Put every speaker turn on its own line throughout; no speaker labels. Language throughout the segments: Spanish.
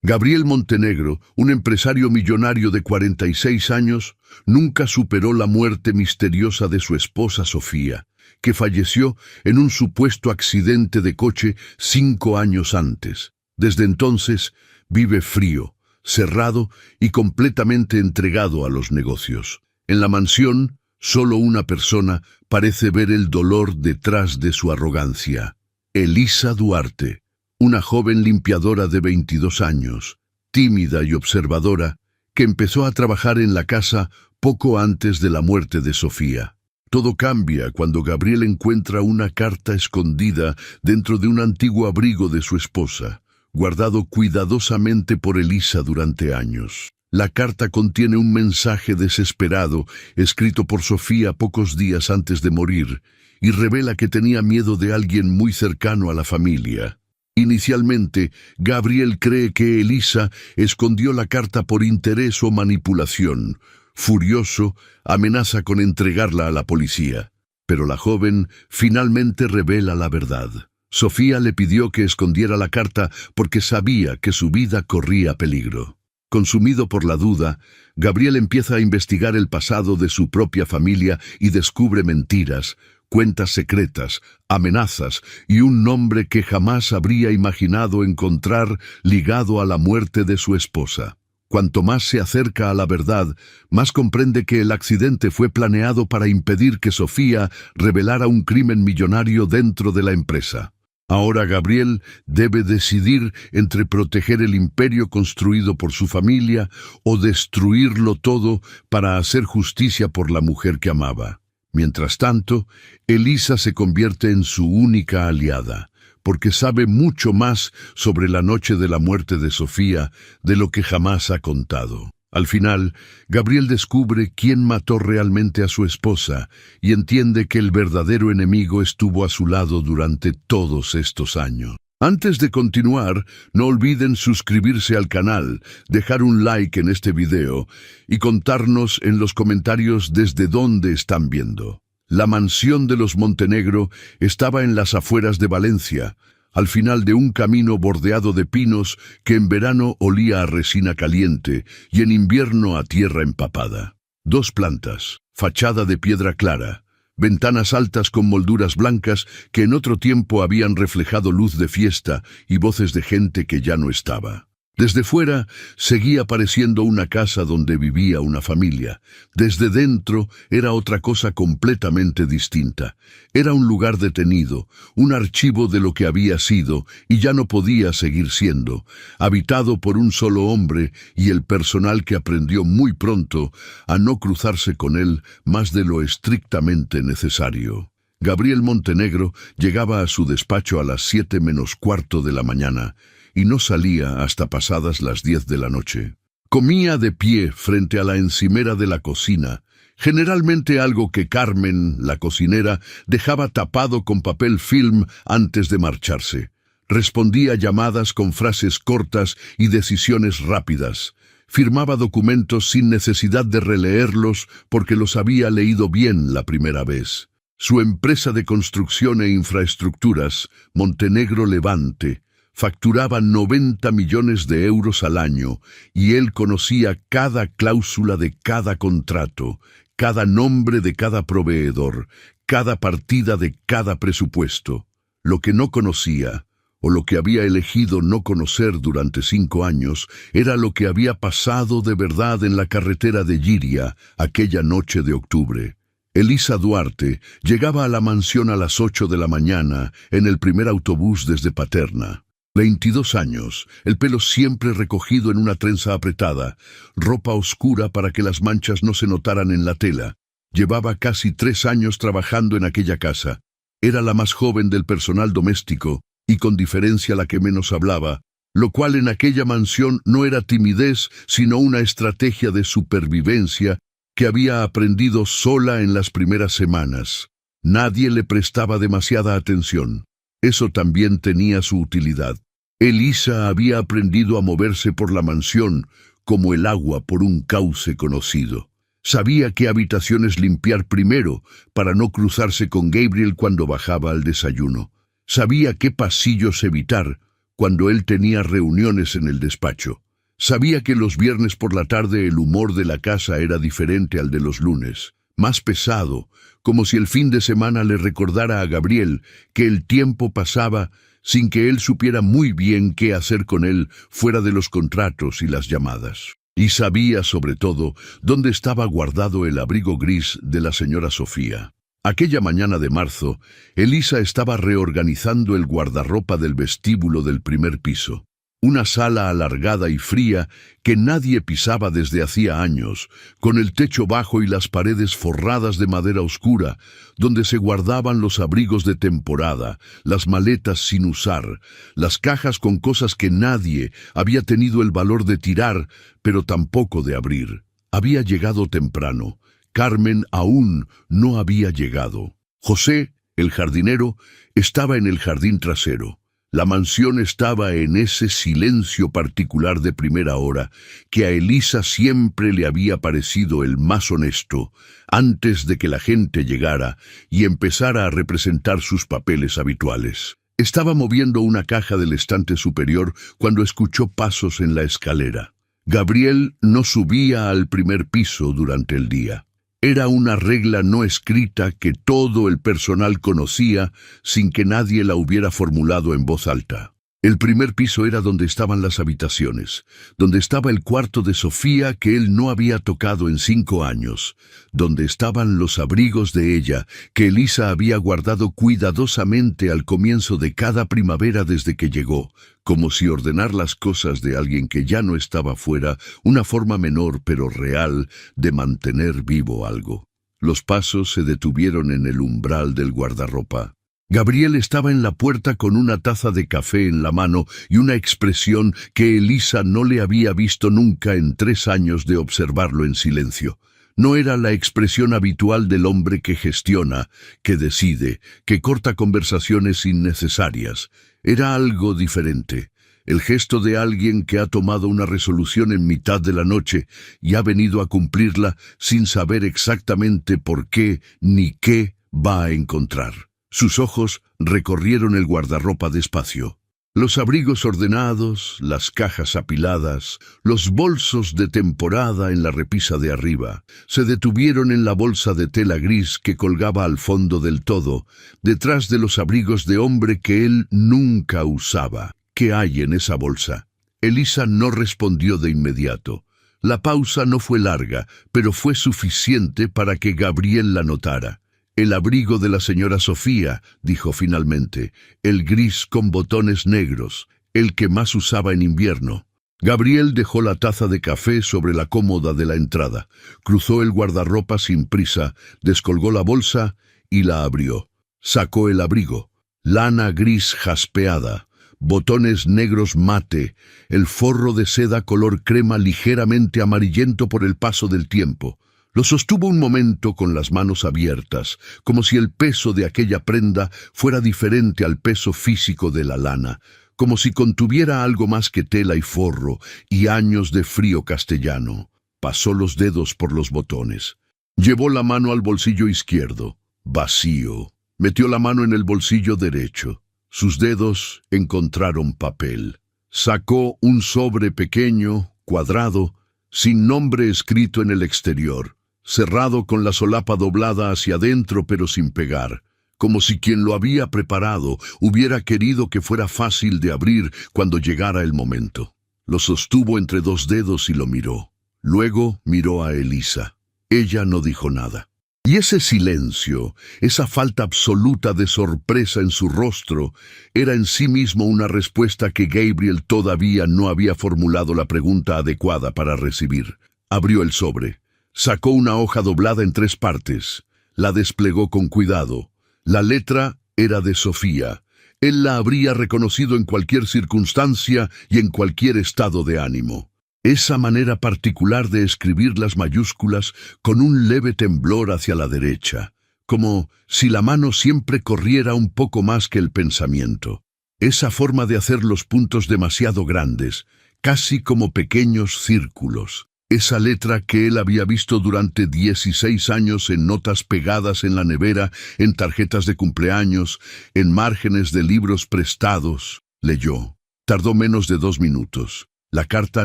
Gabriel Montenegro, un empresario millonario de 46 años, nunca superó la muerte misteriosa de su esposa Sofía, que falleció en un supuesto accidente de coche 5 años antes. Desde entonces, vive frío, cerrado y completamente entregado a los negocios. En la mansión, solo una persona parece ver el dolor detrás de su arrogancia: Elisa Duarte, una joven limpiadora de 22 años, tímida y observadora, que empezó a trabajar en la casa poco antes de la muerte de Sofía. Todo cambia cuando Gabriel encuentra una carta escondida dentro de un antiguo abrigo de su esposa, guardado cuidadosamente por Elisa durante años. La carta contiene un mensaje desesperado, escrito por Sofía pocos días antes de morir, y revela que tenía miedo de alguien muy cercano a la familia. Inicialmente, Gabriel cree que Elisa escondió la carta por interés o manipulación. Furioso, amenaza con entregarla a la policía. Pero la joven finalmente revela la verdad. Sofía le pidió que escondiera la carta porque sabía que su vida corría peligro. Consumido por la duda, Gabriel empieza a investigar el pasado de su propia familia y descubre mentiras, cuentas secretas, amenazas y un nombre que jamás habría imaginado encontrar ligado a la muerte de su esposa. Cuanto más se acerca a la verdad, más comprende que el accidente fue planeado para impedir que Sofía revelara un crimen millonario dentro de la empresa. Ahora Gabriel debe decidir entre proteger el imperio construido por su familia o destruirlo todo para hacer justicia por la mujer que amaba. Mientras tanto, Elisa se convierte en su única aliada, porque sabe mucho más sobre la noche de la muerte de Sofía de lo que jamás ha contado. Al final, Gabriel descubre quién mató realmente a su esposa y entiende que el verdadero enemigo estuvo a su lado durante todos estos años. Antes de continuar, no olviden suscribirse al canal, dejar un like en este video y contarnos en los comentarios desde dónde están viendo. La mansión de los Montenegro estaba en las afueras de Valencia, al final de un camino bordeado de pinos que en verano olía a resina caliente y en invierno a tierra empapada. 2 plantas, fachada de piedra clara, ventanas altas con molduras blancas que en otro tiempo habían reflejado luz de fiesta y voces de gente que ya no estaba. Desde fuera seguía pareciendo una casa donde vivía una familia. Desde dentro era otra cosa completamente distinta. Era un lugar detenido, un archivo de lo que había sido y ya no podía seguir siendo, habitado por un solo hombre y el personal que aprendió muy pronto a no cruzarse con él más de lo estrictamente necesario. Gabriel Montenegro llegaba a su despacho a las 7 menos cuarto de la mañana, y no salía hasta pasadas las 10 de la noche. Comía de pie frente a la encimera de la cocina, generalmente algo que Carmen, la cocinera, dejaba tapado con papel film antes de marcharse. Respondía llamadas con frases cortas y decisiones rápidas. Firmaba documentos sin necesidad de releerlos porque los había leído bien la primera vez. Su empresa de construcción e infraestructuras, Montenegro Levante, facturaba 90 millones de euros al año y él conocía cada cláusula de cada contrato, cada nombre de cada proveedor, cada partida de cada presupuesto. Lo que no conocía, o lo que había elegido no conocer durante 5 años, era lo que había pasado de verdad en la carretera de Lliria aquella noche de octubre. Elisa Duarte llegaba a la mansión a las 8 de la mañana en el primer autobús desde Paterna. 22 años, el pelo siempre recogido en una trenza apretada, ropa oscura para que las manchas no se notaran en la tela. Llevaba casi 3 años trabajando en aquella casa. Era la más joven del personal doméstico y con diferencia la que menos hablaba, lo cual en aquella mansión no era timidez, sino una estrategia de supervivencia que había aprendido sola en las primeras semanas. Nadie le prestaba demasiada atención. Eso también tenía su utilidad. Elisa había aprendido a moverse por la mansión como el agua por un cauce conocido. Sabía qué habitaciones limpiar primero para no cruzarse con Gabriel cuando bajaba al desayuno. Sabía qué pasillos evitar, cuando él tenía reuniones en el despacho. Sabía que los viernes por la tarde el humor de la casa era diferente al de los lunes, más pesado, como si el fin de semana le recordara a Gabriel que el tiempo pasaba sin que él supiera muy bien qué hacer con él fuera de los contratos y las llamadas. Y sabía, sobre todo, dónde estaba guardado el abrigo gris de la señora Sofía. Aquella mañana de marzo, Elisa estaba reorganizando el guardarropa del vestíbulo del primer piso. Una sala alargada y fría que nadie pisaba desde hacía años, con el techo bajo y las paredes forradas de madera oscura, donde se guardaban los abrigos de temporada, las maletas sin usar, las cajas con cosas que nadie había tenido el valor de tirar, pero tampoco de abrir. Había llegado temprano. Carmen aún no había llegado. José, el jardinero, estaba en el jardín trasero. La mansión estaba en ese silencio particular de primera hora que a Elisa siempre le había parecido el más honesto, antes de que la gente llegara y empezara a representar sus papeles habituales. Estaba moviendo una caja del estante superior cuando escuchó pasos en la escalera. Gabriel no subía al primer piso durante el día. Era una regla no escrita que todo el personal conocía sin que nadie la hubiera formulado en voz alta. El primer piso era donde estaban las habitaciones, donde estaba el cuarto de Sofía que él no había tocado en 5 años, donde estaban los abrigos de ella que Elisa había guardado cuidadosamente al comienzo de cada primavera desde que llegó, como si ordenar las cosas de alguien que ya no estaba fuera una forma menor pero real de mantener vivo algo. Los pasos se detuvieron en el umbral del guardarropa. Gabriel estaba en la puerta con una taza de café en la mano y una expresión que Elisa no le había visto nunca en 3 años de observarlo en silencio. No era la expresión habitual del hombre que gestiona, que decide, que corta conversaciones innecesarias. Era algo diferente. El gesto de alguien que ha tomado una resolución en mitad de la noche y ha venido a cumplirla sin saber exactamente por qué ni qué va a encontrar. Sus ojos recorrieron el guardarropa despacio. Los abrigos ordenados, las cajas apiladas, los bolsos de temporada en la repisa de arriba, se detuvieron en la bolsa de tela gris que colgaba al fondo del todo, detrás de los abrigos de hombre que él nunca usaba. ¿Qué hay en esa bolsa? Elisa no respondió de inmediato. La pausa no fue larga, pero fue suficiente para que Gabriel la notara. «El abrigo de la señora Sofía», dijo finalmente, «el gris con botones negros, el que más usaba en invierno». Gabriel dejó la taza de café sobre la cómoda de la entrada, cruzó el guardarropa sin prisa, descolgó la bolsa y la abrió. Sacó el abrigo, lana gris jaspeada, botones negros mate, el forro de seda color crema ligeramente amarillento por el paso del tiempo. Lo sostuvo un momento con las manos abiertas, como si el peso de aquella prenda fuera diferente al peso físico de la lana, como si contuviera algo más que tela y forro y años de frío castellano. Pasó los dedos por los botones. Llevó la mano al bolsillo izquierdo, vacío. Metió la mano en el bolsillo derecho. Sus dedos encontraron papel. Sacó un sobre pequeño, cuadrado, sin nombre escrito en el exterior, cerrado con la solapa doblada hacia adentro pero sin pegar, como si quien lo había preparado hubiera querido que fuera fácil de abrir cuando llegara el momento. Lo sostuvo entre 2 dedos y lo miró. Luego miró a Elisa. Ella no dijo nada. Y ese silencio, esa falta absoluta de sorpresa en su rostro, era en sí mismo una respuesta que Gabriel todavía no había formulado la pregunta adecuada para recibir. Abrió el sobre. Sacó una hoja doblada en 3 partes. La desplegó con cuidado. La letra era de Sofía. Él la habría reconocido en cualquier circunstancia y en cualquier estado de ánimo. Esa manera particular de escribir las mayúsculas con un leve temblor hacia la derecha, como si la mano siempre corriera un poco más que el pensamiento. Esa forma de hacer los puntos demasiado grandes, casi como pequeños círculos. Esa letra que él había visto durante 16 años en notas pegadas en la nevera, en tarjetas de cumpleaños, en márgenes de libros prestados, leyó. Tardó menos de 2 minutos. La carta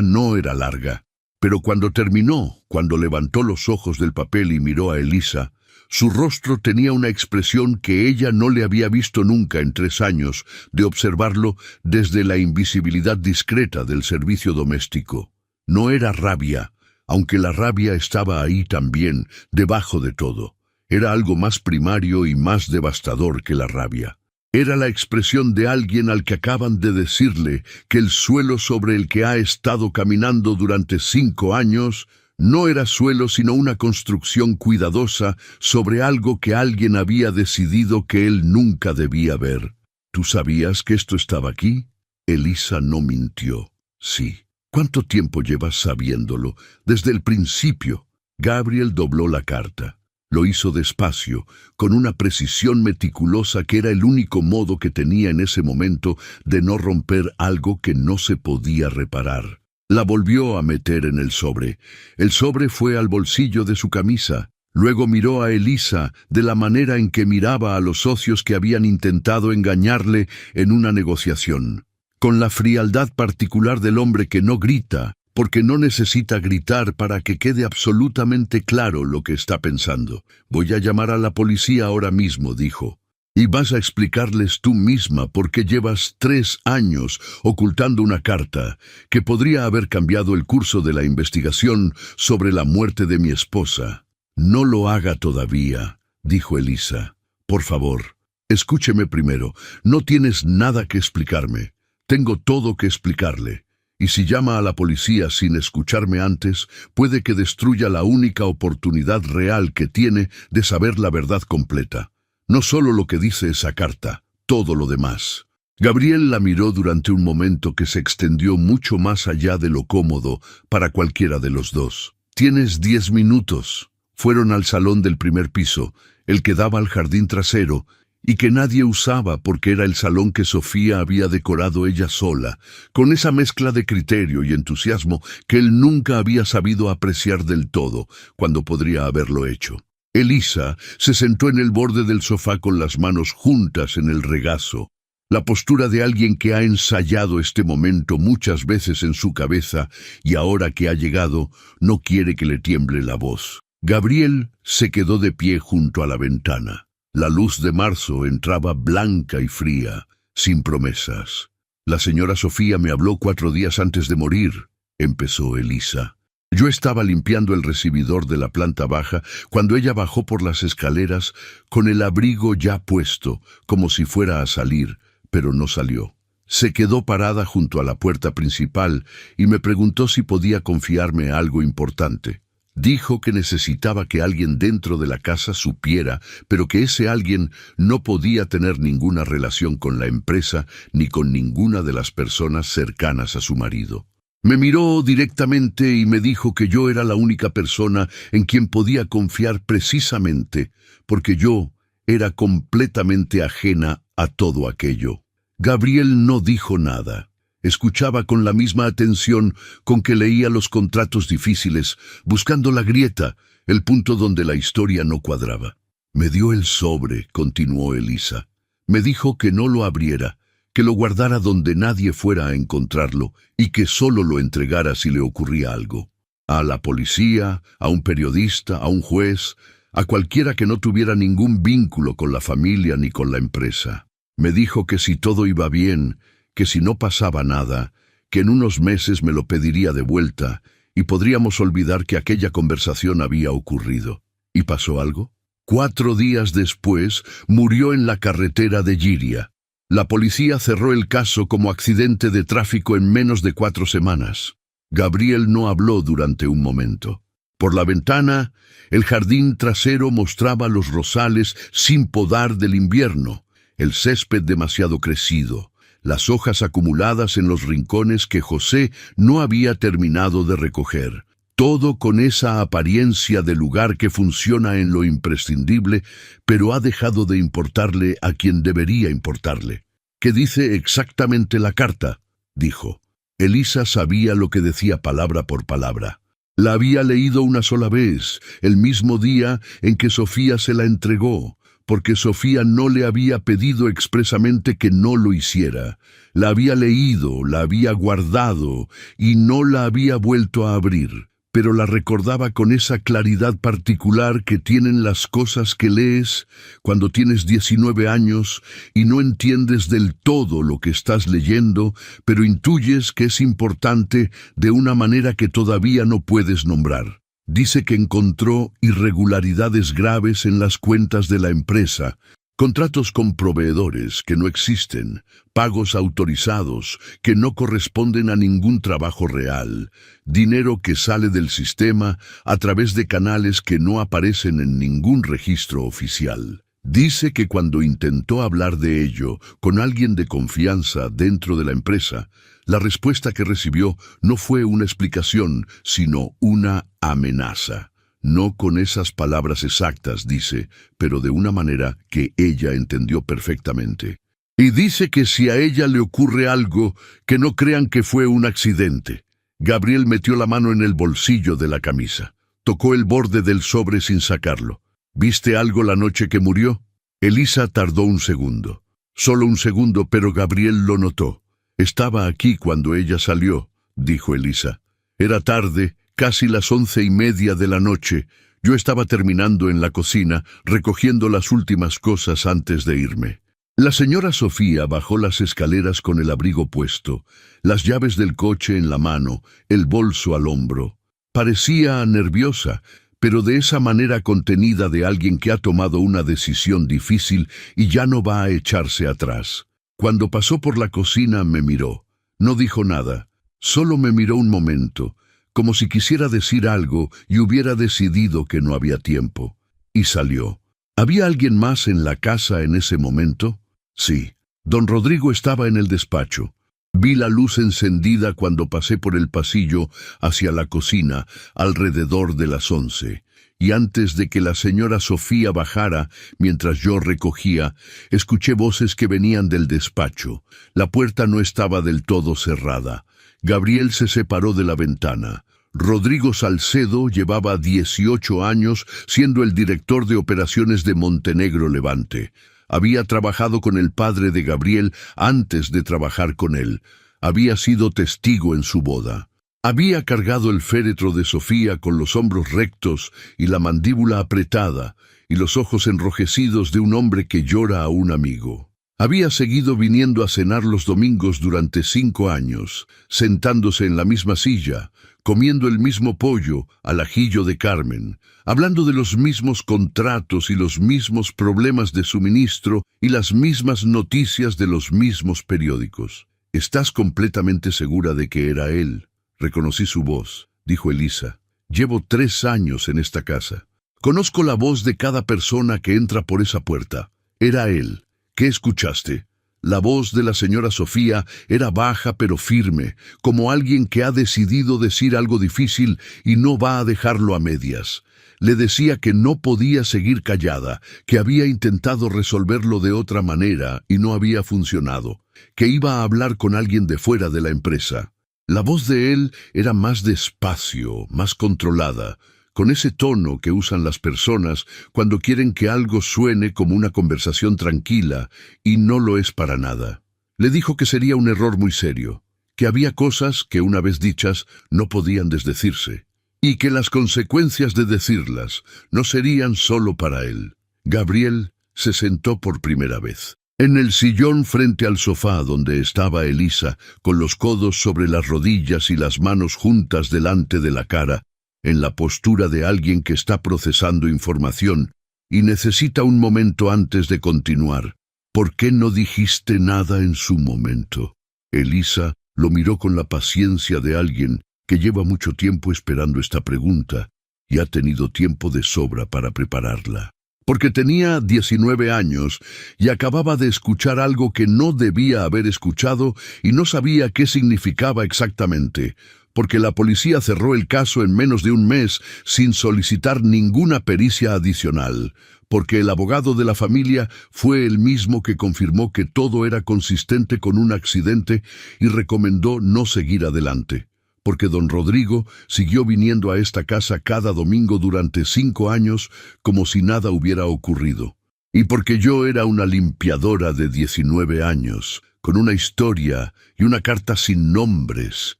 no era larga, pero cuando terminó, cuando levantó los ojos del papel y miró a Elisa, su rostro tenía una expresión que ella no le había visto nunca en 3 años de observarlo desde la invisibilidad discreta del servicio doméstico. No era rabia, aunque la rabia estaba ahí también, debajo de todo. Era algo más primario y más devastador que la rabia. Era la expresión de alguien al que acaban de decirle que el suelo sobre el que ha estado caminando durante 5 años no era suelo sino una construcción cuidadosa sobre algo que alguien había decidido que él nunca debía ver. ¿Tú sabías que esto estaba aquí? Elisa no mintió. Sí. ¿Cuánto tiempo llevas sabiéndolo? Desde el principio. Gabriel dobló la carta. Lo hizo despacio, con una precisión meticulosa que era el único modo que tenía en ese momento de no romper algo que no se podía reparar. La volvió a meter en el sobre. El sobre fue al bolsillo de su camisa. Luego miró a Elisa de la manera en que miraba a los socios que habían intentado engañarle en una negociación. Con la frialdad particular del hombre que no grita, porque no necesita gritar para que quede absolutamente claro lo que está pensando. «Voy a llamar a la policía ahora mismo», dijo. «Y vas a explicarles tú misma por qué llevas 3 años ocultando una carta que podría haber cambiado el curso de la investigación sobre la muerte de mi esposa». «No lo haga todavía», dijo Elisa. «Por favor, escúcheme primero. No tienes nada que explicarme. Tengo todo que explicarle. Y si llama a la policía sin escucharme antes, puede que destruya la única oportunidad real que tiene de saber la verdad completa. No solo lo que dice esa carta, todo lo demás». Gabriel la miró durante un momento que se extendió mucho más allá de lo cómodo para cualquiera de los dos. «Tienes 10 minutos». Fueron al salón del primer piso, el que daba al jardín trasero, y que nadie usaba porque era el salón que Sofía había decorado ella sola, con esa mezcla de criterio y entusiasmo que él nunca había sabido apreciar del todo, cuando podría haberlo hecho. Elisa se sentó en el borde del sofá con las manos juntas en el regazo, la postura de alguien que ha ensayado este momento muchas veces en su cabeza y ahora que ha llegado no quiere que le tiemble la voz. Gabriel se quedó de pie junto a la ventana. La luz de marzo entraba blanca y fría, sin promesas. «La señora Sofía me habló 4 días antes de morir», empezó Elisa. «Yo estaba limpiando el recibidor de la planta baja cuando ella bajó por las escaleras con el abrigo ya puesto, como si fuera a salir, pero no salió. Se quedó parada junto a la puerta principal y me preguntó si podía confiarme algo importante. Dijo que necesitaba que alguien dentro de la casa supiera, pero que ese alguien no podía tener ninguna relación con la empresa ni con ninguna de las personas cercanas a su marido. Me miró directamente y me dijo que yo era la única persona en quien podía confiar precisamente porque yo era completamente ajena a todo aquello». Gabriel no dijo nada. Escuchaba con la misma atención con que leía los contratos difíciles, buscando la grieta, el punto donde la historia no cuadraba. «Me dio el sobre», continuó Elisa. «Me dijo que no lo abriera, que lo guardara donde nadie fuera a encontrarlo y que solo lo entregara si le ocurría algo. A la policía, a un periodista, a un juez, a cualquiera que no tuviera ningún vínculo con la familia ni con la empresa. Me dijo que si todo iba bien, que si no pasaba nada, que en unos meses me lo pediría de vuelta y podríamos olvidar que aquella conversación había ocurrido. ¿Y pasó algo? 4 días después murió en la carretera de Giria. La policía cerró el caso como accidente de tráfico en menos de 4 semanas. Gabriel no habló durante un momento. Por la ventana, el jardín trasero mostraba los rosales sin podar del invierno, el césped demasiado crecido, las hojas acumuladas en los rincones que José no había terminado de recoger. Todo con esa apariencia de lugar que funciona en lo imprescindible, pero ha dejado de importarle a quien debería importarle. «¿Qué dice exactamente la carta?», dijo. Elisa sabía lo que decía palabra por palabra. La había leído una sola vez, el mismo día en que Sofía se la entregó, porque Sofía no le había pedido expresamente que no lo hiciera. La había leído, la había guardado y no la había vuelto a abrir, pero la recordaba con esa claridad particular que tienen las cosas que lees cuando tienes 19 años y no entiendes del todo lo que estás leyendo, pero intuyes que es importante de una manera que todavía no puedes nombrar. Dice que encontró irregularidades graves en las cuentas de la empresa, contratos con proveedores que no existen, pagos autorizados que no corresponden a ningún trabajo real, dinero que sale del sistema a través de canales que no aparecen en ningún registro oficial. Dice que cuando intentó hablar de ello con alguien de confianza dentro de la empresa, la respuesta que recibió no fue una explicación, sino una amenaza. No con esas palabras exactas, dice, pero de una manera que ella entendió perfectamente. Y dice que si a ella le ocurre algo, que no crean que fue un accidente. Gabriel metió la mano en el bolsillo de la camisa. Tocó el borde del sobre sin sacarlo. ¿Viste algo la noche que murió? Elisa tardó un segundo. Solo un segundo, pero Gabriel lo notó. Estaba aquí cuando ella salió, dijo Elisa. Era tarde, casi las 11:30 de la noche. Yo estaba terminando en la cocina, recogiendo las últimas cosas antes de irme. La señora Sofía bajó las escaleras con el abrigo puesto, las llaves del coche en la mano, el bolso al hombro. Parecía nerviosa, pero de esa manera contenida de alguien que ha tomado una decisión difícil y ya no va a echarse atrás. Cuando pasó por la cocina me miró. No dijo nada, solo me miró un momento, como si quisiera decir algo y hubiera decidido que no había tiempo. Y salió. ¿Había alguien más en la casa en ese momento? Sí. Don Rodrigo estaba en el despacho. Vi la luz encendida cuando pasé por el pasillo hacia la cocina alrededor de las 11. Y antes de que la señora Sofía bajara, mientras yo recogía, escuché voces que venían del despacho. La puerta no estaba del todo cerrada. Gabriel se separó de la ventana. Rodrigo Salcedo llevaba 18 años siendo el director de operaciones de Montenegro Levante. Había trabajado con el padre de Gabriel antes de trabajar con él. Había sido testigo en su boda. Había cargado el féretro de Sofía con los hombros rectos y la mandíbula apretada y los ojos enrojecidos de un hombre que llora a un amigo. Había seguido viniendo a cenar los domingos durante 5 años, sentándose en la misma silla, comiendo el mismo pollo al ajillo de Carmen, hablando de los mismos contratos y los mismos problemas de suministro y las mismas noticias de los mismos periódicos. ¿Estás completamente segura de que era él? Reconocí su voz, dijo Elisa. Llevo 3 años en esta casa. Conozco la voz de cada persona que entra por esa puerta. Era él. ¿Qué escuchaste? La voz de la señora Sofía era baja pero firme, como alguien que ha decidido decir algo difícil y no va a dejarlo a medias. Le decía que no podía seguir callada, que había intentado resolverlo de otra manera y no había funcionado, que iba a hablar con alguien de fuera de la empresa. La voz de él era más despacio, más controlada, con ese tono que usan las personas cuando quieren que algo suene como una conversación tranquila, y no lo es para nada. Le dijo que sería un error muy serio, que había cosas que una vez dichas no podían desdecirse, y que las consecuencias de decirlas no serían solo para él. Gabriel se sentó por primera vez. En el sillón frente al sofá donde estaba Elisa, con los codos sobre las rodillas y las manos juntas delante de la cara, en la postura de alguien que está procesando información y necesita un momento antes de continuar. ¿Por qué no dijiste nada en su momento? Elisa lo miró con la paciencia de alguien que lleva mucho tiempo esperando esta pregunta y ha tenido tiempo de sobra para prepararla. Porque tenía 19 años y acababa de escuchar algo que no debía haber escuchado y no sabía qué significaba exactamente, porque la policía cerró el caso en menos de un mes sin solicitar ninguna pericia adicional, porque el abogado de la familia fue el mismo que confirmó que todo era consistente con un accidente y recomendó no seguir adelante. Porque don Rodrigo siguió viniendo a esta casa cada domingo durante 5 años como si nada hubiera ocurrido. Y porque yo era una limpiadora de 19 años, con una historia y una carta sin nombres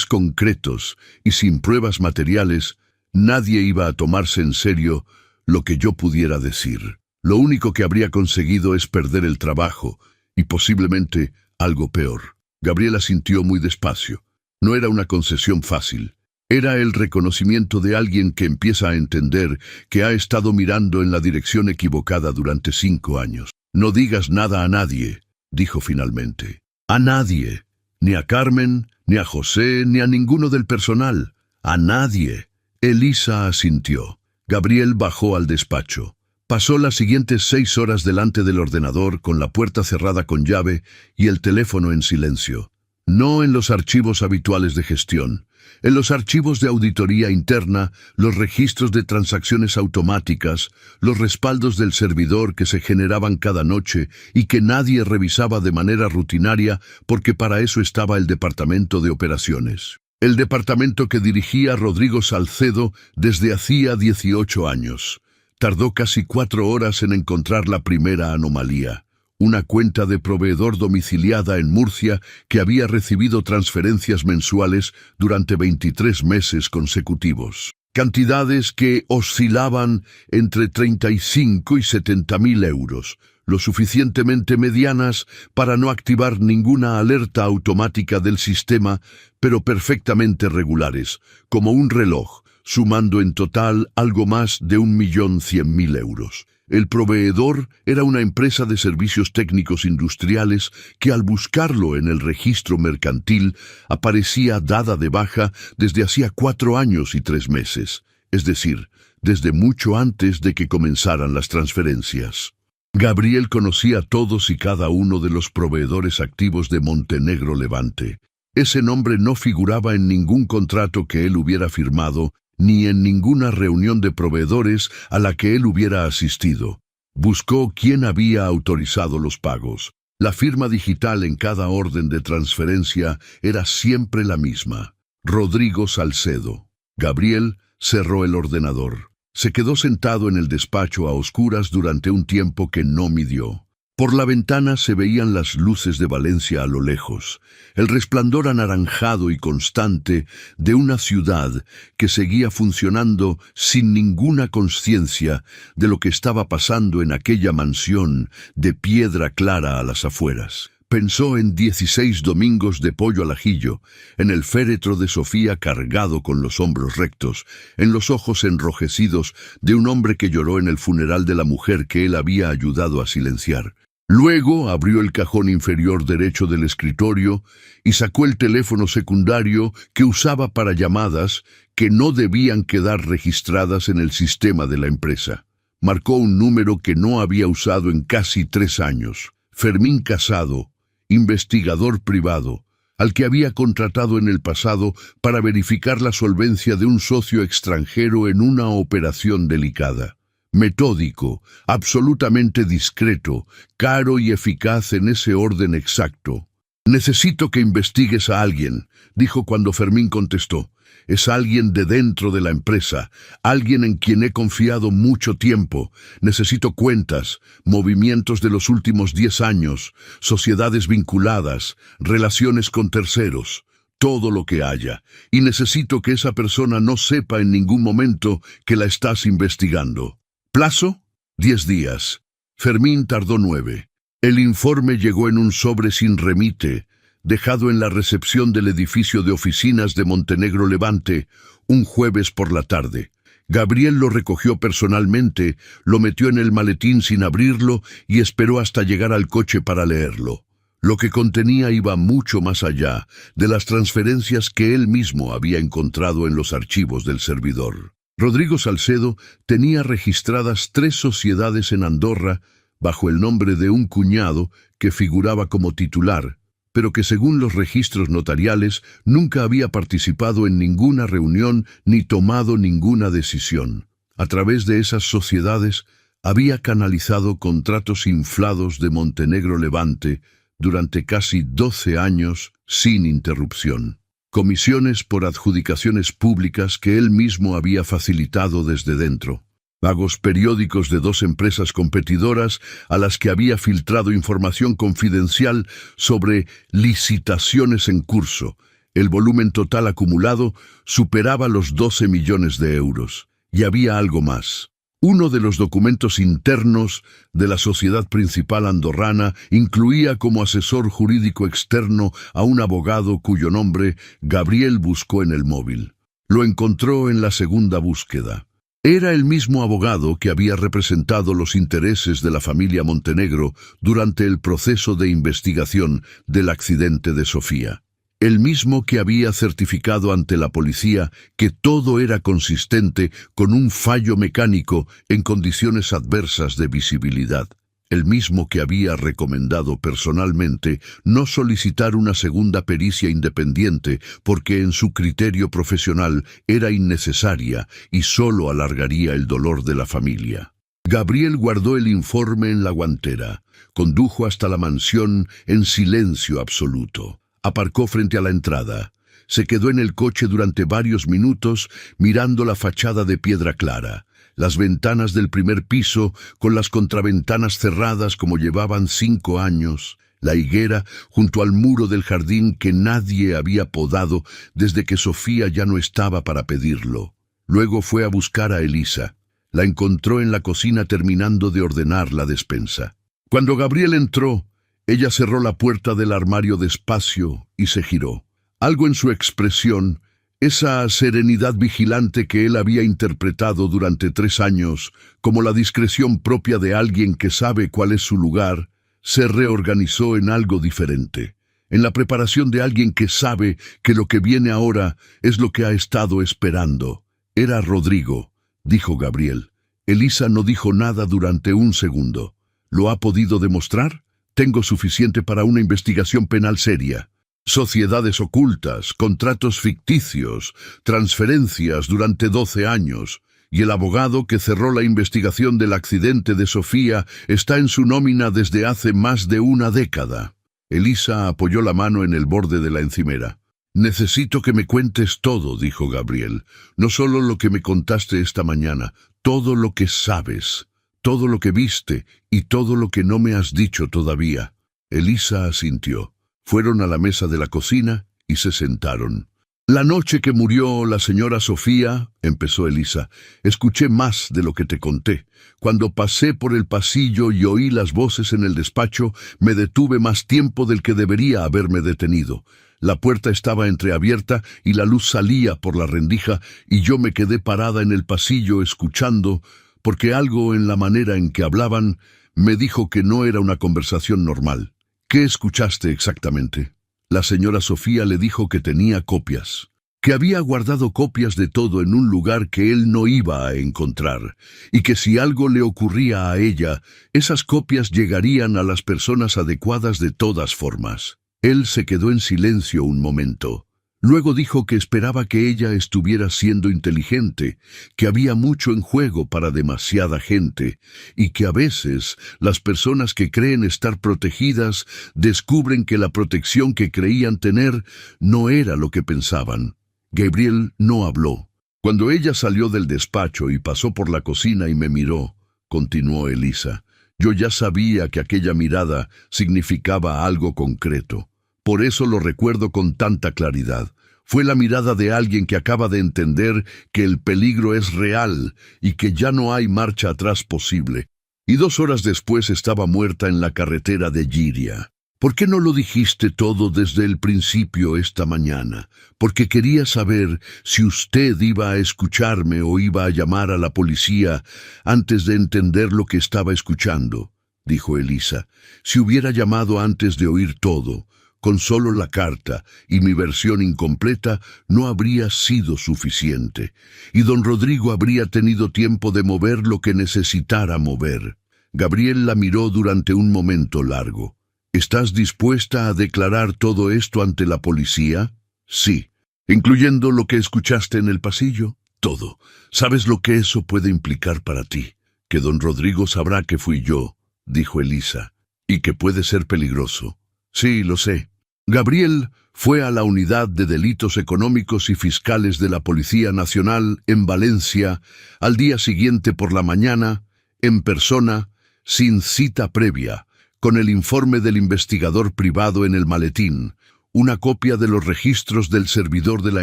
concretos y sin pruebas materiales, nadie iba a tomarse en serio lo que yo pudiera decir. Lo único que habría conseguido es perder el trabajo y posiblemente algo peor. Gabriela sintió muy despacio. No era una concesión fácil. Era el reconocimiento de alguien que empieza a entender que ha estado mirando en la dirección equivocada durante 5 años. No digas nada a nadie, dijo finalmente. A nadie. Ni a Carmen, ni a José, ni a ninguno del personal. A nadie. Elisa asintió. Gabriel bajó al despacho. Pasó las siguientes 6 horas delante del ordenador con la puerta cerrada con llave y el teléfono en silencio. No en los archivos habituales de gestión. En los archivos de auditoría interna, los registros de transacciones automáticas, los respaldos del servidor que se generaban cada noche y que nadie revisaba de manera rutinaria porque para eso estaba el departamento de operaciones. El departamento que dirigía Rodrigo Salcedo desde hacía 18 años. Tardó casi 4 horas en encontrar la primera anomalía. Una cuenta de proveedor domiciliada en Murcia que había recibido transferencias mensuales durante 23 meses consecutivos. Cantidades que oscilaban entre 35 y 70.000 euros, lo suficientemente medianas para no activar ninguna alerta automática del sistema, pero perfectamente regulares, como un reloj, sumando en total algo más de 1.100.000 euros. El proveedor era una empresa de servicios técnicos industriales que al buscarlo en el registro mercantil aparecía dada de baja desde hacía 4 años y 3 meses, es decir, desde mucho antes de que comenzaran las transferencias. Gabriel conocía a todos y cada uno de los proveedores activos de Montenegro Levante. Ese nombre no figuraba en ningún contrato que él hubiera firmado ni en ninguna reunión de proveedores a la que él hubiera asistido. Buscó quién había autorizado los pagos. La firma digital en cada orden de transferencia era siempre la misma: Rodrigo Salcedo. Gabriel cerró el ordenador. Se quedó sentado en el despacho a oscuras durante un tiempo que no midió. Por la ventana se veían las luces de Valencia a lo lejos, el resplandor anaranjado y constante de una ciudad que seguía funcionando sin ninguna conciencia de lo que estaba pasando en aquella mansión de piedra clara a las afueras. Pensó en 16 domingos de pollo al ajillo, en el féretro de Sofía cargado con los hombros rectos, en los ojos enrojecidos de un hombre que lloró en el funeral de la mujer que él había ayudado a silenciar. Luego abrió el cajón inferior derecho del escritorio y sacó el teléfono secundario que usaba para llamadas que no debían quedar registradas en el sistema de la empresa. Marcó un número que no había usado en casi 3 años. Fermín Casado, investigador privado, al que había contratado en el pasado para verificar la solvencia de un socio extranjero en una operación delicada. Metódico, absolutamente discreto, caro y eficaz en ese orden exacto. «Necesito que investigues a alguien», dijo cuando Fermín contestó. «Es alguien de dentro de la empresa, alguien en quien he confiado mucho tiempo. Necesito cuentas, movimientos de los últimos 10 años, sociedades vinculadas, relaciones con terceros, todo lo que haya. Y necesito que esa persona no sepa en ningún momento que la estás investigando». ¿Plazo? 10 días. Fermín tardó 9. El informe llegó en un sobre sin remite, dejado en la recepción del edificio de oficinas de Montenegro Levante, un jueves por la tarde. Gabriel lo recogió personalmente, lo metió en el maletín sin abrirlo y esperó hasta llegar al coche para leerlo. Lo que contenía iba mucho más allá de las transferencias que él mismo había encontrado en los archivos del servidor. Rodrigo Salcedo tenía registradas 3 sociedades en Andorra bajo el nombre de un cuñado que figuraba como titular, pero que según los registros notariales nunca había participado en ninguna reunión ni tomado ninguna decisión. A través de esas sociedades había canalizado contratos inflados de Montenegro Levante durante casi 12 años sin interrupción. Comisiones por adjudicaciones públicas que él mismo había facilitado desde dentro. Vagos periódicos de 2 empresas competidoras a las que había filtrado información confidencial sobre licitaciones en curso. El volumen total acumulado superaba los 12 millones de euros. Y había algo más. Uno de los documentos internos de la sociedad principal andorrana incluía como asesor jurídico externo a un abogado cuyo nombre Gabriel buscó en el móvil. Lo encontró en la segunda búsqueda. Era el mismo abogado que había representado los intereses de la familia Montenegro durante el proceso de investigación del accidente de Sofía. El mismo que había certificado ante la policía que todo era consistente con un fallo mecánico en condiciones adversas de visibilidad. El mismo que había recomendado personalmente no solicitar una segunda pericia independiente porque en su criterio profesional era innecesaria y solo alargaría el dolor de la familia. Gabriel guardó el informe en la guantera, condujo hasta la mansión en silencio absoluto. Aparcó frente a la entrada. Se quedó en el coche durante varios minutos mirando la fachada de piedra clara, las ventanas del primer piso con las contraventanas cerradas como llevaban 5 años, la higuera junto al muro del jardín que nadie había podado desde que Sofía ya no estaba para pedirlo. Luego fue a buscar a Elisa. La encontró en la cocina terminando de ordenar la despensa. Cuando Gabriel entró, ella cerró la puerta del armario despacio y se giró. Algo en su expresión, esa serenidad vigilante que él había interpretado durante 3 años como la discreción propia de alguien que sabe cuál es su lugar, se reorganizó en algo diferente, en la preparación de alguien que sabe que lo que viene ahora es lo que ha estado esperando. Era Rodrigo, dijo Gabriel. Elisa no dijo nada durante un segundo. ¿Lo ha podido demostrar? Tengo suficiente para una investigación penal seria. Sociedades ocultas, contratos ficticios, transferencias durante 12 años, y el abogado que cerró la investigación del accidente de Sofía está en su nómina desde hace más de 1 década. Elisa apoyó la mano en el borde de la encimera. Necesito que me cuentes todo, dijo Gabriel. No solo lo que me contaste esta mañana, todo lo que sabes, todo lo que viste y todo lo que no me has dicho todavía. Elisa asintió. Fueron a la mesa de la cocina y se sentaron. La noche que murió la señora Sofía, empezó Elisa, escuché más de lo que te conté. Cuando pasé por el pasillo y oí las voces en el despacho, me detuve más tiempo del que debería haberme detenido. La puerta estaba entreabierta y la luz salía por la rendija y yo me quedé parada en el pasillo escuchando, porque algo en la manera en que hablaban me dijo que no era una conversación normal. ¿Qué escuchaste exactamente? La señora Sofía le dijo que tenía copias, que había guardado copias de todo en un lugar que él no iba a encontrar, y que si algo le ocurría a ella, esas copias llegarían a las personas adecuadas de todas formas. Él se quedó en silencio un momento. Luego dijo que esperaba que ella estuviera siendo inteligente, que había mucho en juego para demasiada gente, y que a veces las personas que creen estar protegidas descubren que la protección que creían tener no era lo que pensaban. Gabriel no habló. Cuando ella salió del despacho y pasó por la cocina y me miró, continuó Elisa, yo ya sabía que aquella mirada significaba algo concreto. Por eso lo recuerdo con tanta claridad. Fue la mirada de alguien que acaba de entender que el peligro es real y que ya no hay marcha atrás posible. Y 2 horas después estaba muerta en la carretera de Giria. ¿Por qué no lo dijiste todo desde el principio esta mañana? Porque quería saber si usted iba a escucharme o iba a llamar a la policía antes de entender lo que estaba escuchando, dijo Elisa. Si hubiera llamado antes de oír todo, con solo la carta y mi versión incompleta, no habría sido suficiente, y don Rodrigo habría tenido tiempo de mover lo que necesitara mover. Gabriel la miró durante un momento largo. ¿Estás dispuesta a declarar todo esto ante la policía? Sí. ¿Incluyendo lo que escuchaste en el pasillo? Todo. ¿Sabes lo que eso puede implicar para ti? Que don Rodrigo sabrá que fui yo, dijo Elisa, y que puede ser peligroso. Sí, lo sé. Gabriel fue a la Unidad de Delitos Económicos y Fiscales de la Policía Nacional en Valencia al día siguiente por la mañana, en persona, sin cita previa, con el informe del investigador privado en el maletín, una copia de los registros del servidor de la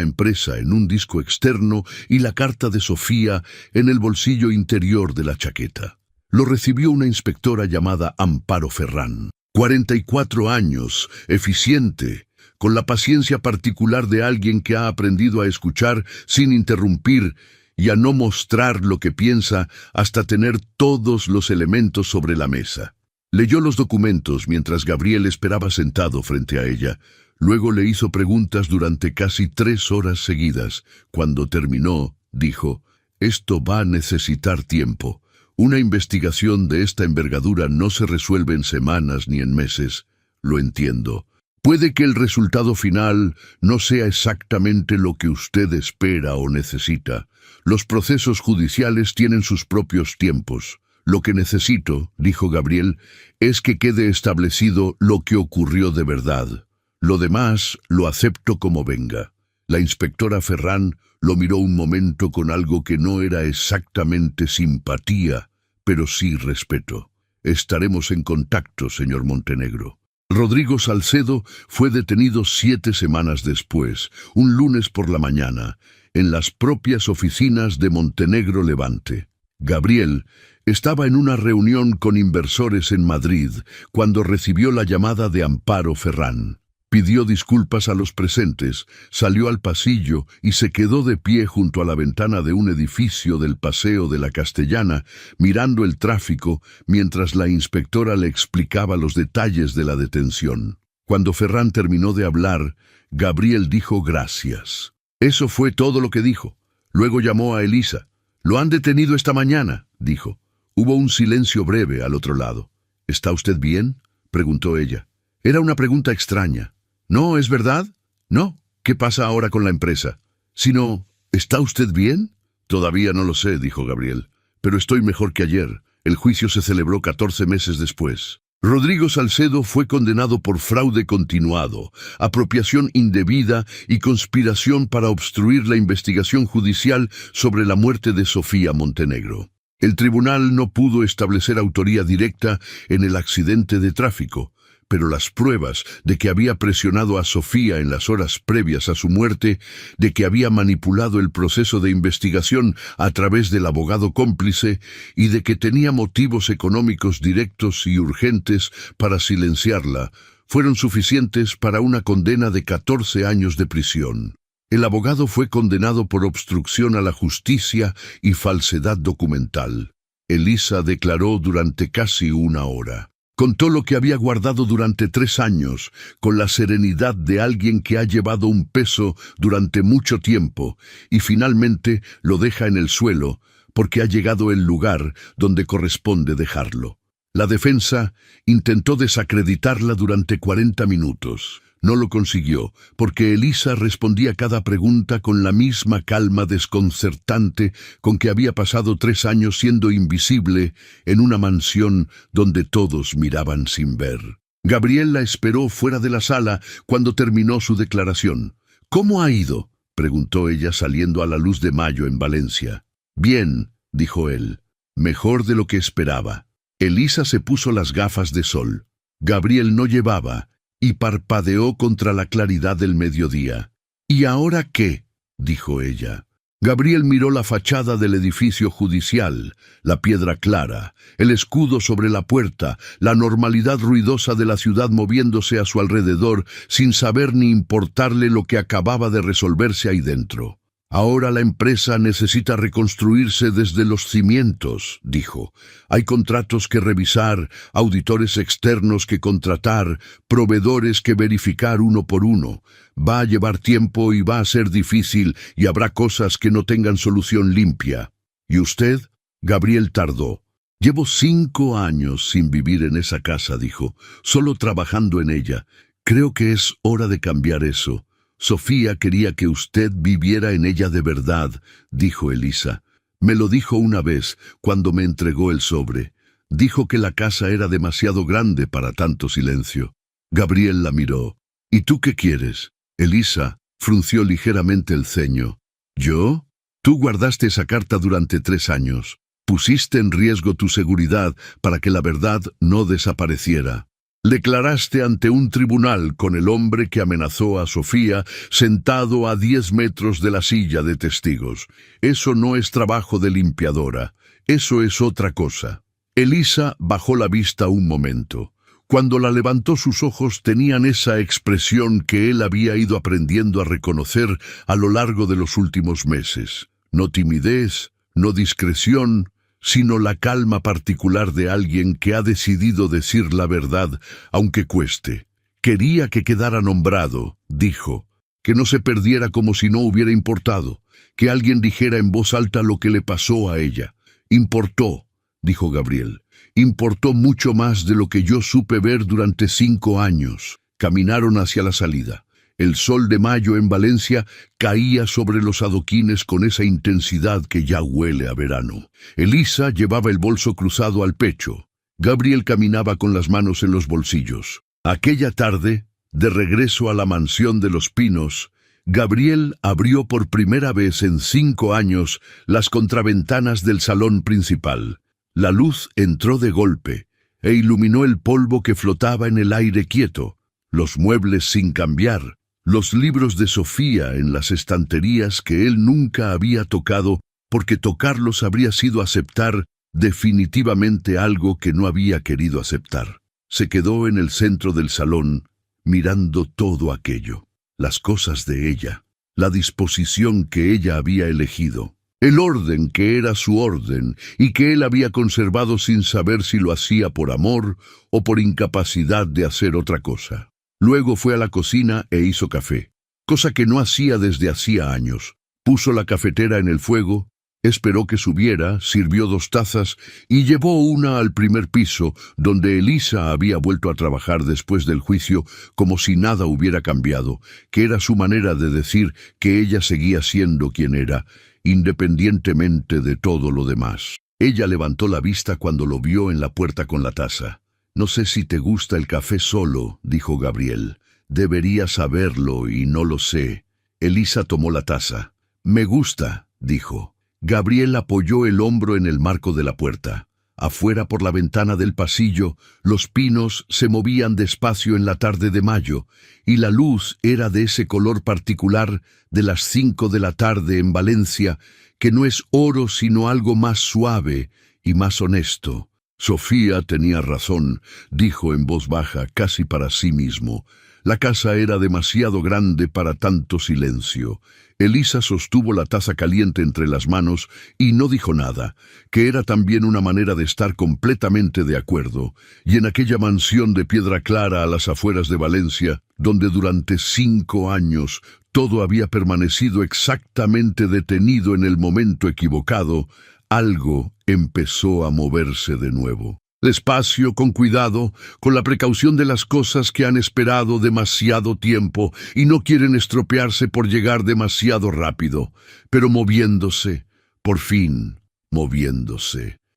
empresa en un disco externo y la carta de Sofía en el bolsillo interior de la chaqueta. Lo recibió una inspectora llamada Amparo Ferrán. 44 años, eficiente, con la paciencia particular de alguien que ha aprendido a escuchar sin interrumpir y a no mostrar lo que piensa hasta tener todos los elementos sobre la mesa. Leyó los documentos mientras Gabriel esperaba sentado frente a ella. Luego le hizo preguntas durante casi 3 horas seguidas. Cuando terminó, dijo: «Esto va a necesitar tiempo. Una investigación de esta envergadura no se resuelve en semanas ni en meses. Lo entiendo. Puede que el resultado final no sea exactamente lo que usted espera o necesita. Los procesos judiciales tienen sus propios tiempos. Lo que necesito», dijo Gabriel, «es que quede establecido lo que ocurrió de verdad. Lo demás lo acepto como venga». La inspectora Ferrán lo miró un momento con algo que no era exactamente simpatía, pero sí respeto. «Estaremos en contacto, señor Montenegro». Rodrigo Salcedo fue detenido 7 semanas después, un lunes por la mañana, en las propias oficinas de Montenegro Levante. Gabriel estaba en una reunión con inversores en Madrid cuando recibió la llamada de Amparo Ferrán. Pidió disculpas a los presentes, salió al pasillo y se quedó de pie junto a la ventana de un edificio del Paseo de la Castellana, mirando el tráfico mientras la inspectora le explicaba los detalles de la detención. Cuando Ferrán terminó de hablar, Gabriel dijo gracias. Eso fue todo lo que dijo. Luego llamó a Elisa. «Lo han detenido esta mañana», dijo. Hubo un silencio breve al otro lado. «¿Está usted bien?», preguntó ella. Era una pregunta extraña. «No, ¿es verdad?». «No. ¿Qué pasa ahora con la empresa?». «Sino, ¿está usted bien?». «Todavía no lo sé», dijo Gabriel. «Pero estoy mejor que ayer. El juicio se celebró 14 meses después». Rodrigo Salcedo fue condenado por fraude continuado, apropiación indebida y conspiración para obstruir la investigación judicial sobre la muerte de Sofía Montenegro. El tribunal no pudo establecer autoría directa en el accidente de tráfico, pero las pruebas de que había presionado a Sofía en las horas previas a su muerte, de que había manipulado el proceso de investigación a través del abogado cómplice y de que tenía motivos económicos directos y urgentes para silenciarla, fueron suficientes para una condena de 14 años de prisión. El abogado fue condenado por obstrucción a la justicia y falsedad documental. Elisa declaró durante casi 1 hora. Contó lo que había guardado durante 3 años, con la serenidad de alguien que ha llevado un peso durante mucho tiempo y finalmente lo deja en el suelo porque ha llegado el lugar donde corresponde dejarlo. La defensa intentó desacreditarla durante 40 minutos. No lo consiguió, porque Elisa respondía cada pregunta con la misma calma desconcertante con que había pasado 3 años siendo invisible en una mansión donde todos miraban sin ver. Gabriel la esperó fuera de la sala cuando terminó su declaración. «¿Cómo ha ido?», preguntó ella saliendo a la luz de mayo en Valencia. «Bien», dijo él, «mejor de lo que esperaba». Elisa se puso las gafas de sol. Gabriel no llevaba, y parpadeó contra la claridad del mediodía. «¿Y ahora qué?», dijo ella. Gabriel miró la fachada del edificio judicial, la piedra clara, el escudo sobre la puerta, la normalidad ruidosa de la ciudad moviéndose a su alrededor sin saber ni importarle lo que acababa de resolverse ahí dentro. «Ahora la empresa necesita reconstruirse desde los cimientos», dijo. «Hay contratos que revisar, auditores externos que contratar, proveedores que verificar uno por uno. Va a llevar tiempo y va a ser difícil y habrá cosas que no tengan solución limpia». «¿Y usted?». Gabriel tardó. «Llevo 5 años sin vivir en esa casa», dijo, «solo trabajando en ella. Creo que es hora de cambiar eso». «Sofía quería que usted viviera en ella de verdad», dijo Elisa. «Me lo dijo una vez, cuando me entregó el sobre. Dijo que la casa era demasiado grande para tanto silencio». Gabriel la miró. ¿Y tú qué quieres? Elisa frunció ligeramente el ceño. ¿Yo? Tú guardaste esa carta durante 3 años. Pusiste en riesgo tu seguridad para que la verdad no desapareciera. Declaraste ante un tribunal con el hombre que amenazó a Sofía sentado a 10 metros de la silla de testigos. Eso no es trabajo de limpiadora. Eso es otra cosa. Elisa bajó la vista un momento. Cuando la levantó, sus ojos tenían esa expresión que él había ido aprendiendo a reconocer a lo largo de los últimos meses. No timidez, no discreción, sino la calma particular de alguien que ha decidido decir la verdad, aunque cueste. Quería que quedara nombrado, dijo, que no se perdiera como si no hubiera importado, que alguien dijera en voz alta lo que le pasó a ella. Importó, dijo Gabriel. Importó mucho más de lo que yo supe ver durante 5 años. Caminaron hacia la salida. El sol de mayo en Valencia caía sobre los adoquines con esa intensidad que ya huele a verano. Elisa llevaba el bolso cruzado al pecho. Gabriel caminaba con las manos en los bolsillos. Aquella tarde, de regreso a la mansión de los Pinos, Gabriel abrió por primera vez en 5 años las contraventanas del salón principal. La luz entró de golpe e iluminó el polvo que flotaba en el aire quieto, los muebles sin cambiar, los libros de Sofía en las estanterías que él nunca había tocado, porque tocarlos habría sido aceptar definitivamente algo que no había querido aceptar. Se quedó en el centro del salón, mirando todo aquello, las cosas de ella, la disposición que ella había elegido, el orden que era su orden y que él había conservado sin saber si lo hacía por amor o por incapacidad de hacer otra cosa. Luego fue a la cocina e hizo café, cosa que no hacía desde hacía años. Puso la cafetera en el fuego, esperó que subiera, sirvió 2 tazas y llevó una al primer piso, donde Elisa había vuelto a trabajar después del juicio como si nada hubiera cambiado, que era su manera de decir que ella seguía siendo quien era, independientemente de todo lo demás. Ella levantó la vista cuando lo vio en la puerta con la taza. «No sé si te gusta el café solo», dijo Gabriel. «Deberías saberlo y no lo sé». Elisa tomó la taza. «Me gusta», dijo. Gabriel apoyó el hombro en el marco de la puerta. Afuera, por la ventana del pasillo, los pinos se movían despacio en la tarde de mayo, y la luz era de ese color particular de las 5 de la tarde en Valencia, que no es oro sino algo más suave y más honesto. Sofía tenía razón, dijo en voz baja, casi para sí mismo. La casa era demasiado grande para tanto silencio. Elisa sostuvo la taza caliente entre las manos y no dijo nada, que era también una manera de estar completamente de acuerdo. Y en aquella mansión de piedra clara a las afueras de Valencia, donde durante 5 años todo había permanecido exactamente detenido en el momento equivocado, algo empezó a moverse de nuevo. Despacio, con cuidado, con la precaución de las cosas que han esperado demasiado tiempo y no quieren estropearse por llegar demasiado rápido, pero moviéndose, por fin, moviéndose.